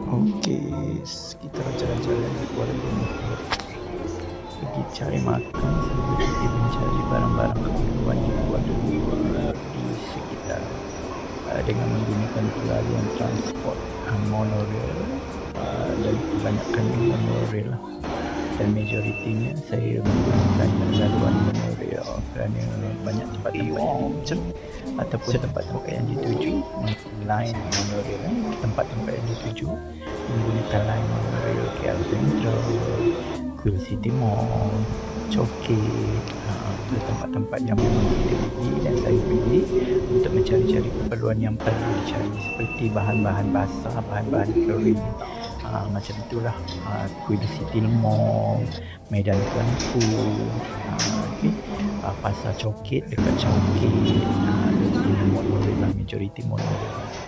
Okey, kita jalan-jalan di Kuala Lumpur, pergi cari makan sambil pergi mencari barang-barang keperluan di Kuala Lumpur di sekitar dengan menggunakan talian transport monorail dan kebanyakannya monorail lah, dan majoritinya saya menggunakan laluan monorail kerana banyak tempat-tempat yang dituju ataupun tempat-tempat yang dituju line monorail, tempat-tempat yang dituju menggunakan line monorail KL Central, Queen City Mall, Chowkit, itu tempat-tempat yang memang kita pergi dan saya pergi untuk mencari-cari keperluan yang perlu dicari seperti bahan-bahan basah, bahan-bahan kering, macam itulah. Queen City Mall, Medan Tuan Ku, pasar Chowkit, dekat Chowkit, monorail lah, majoriti monorail.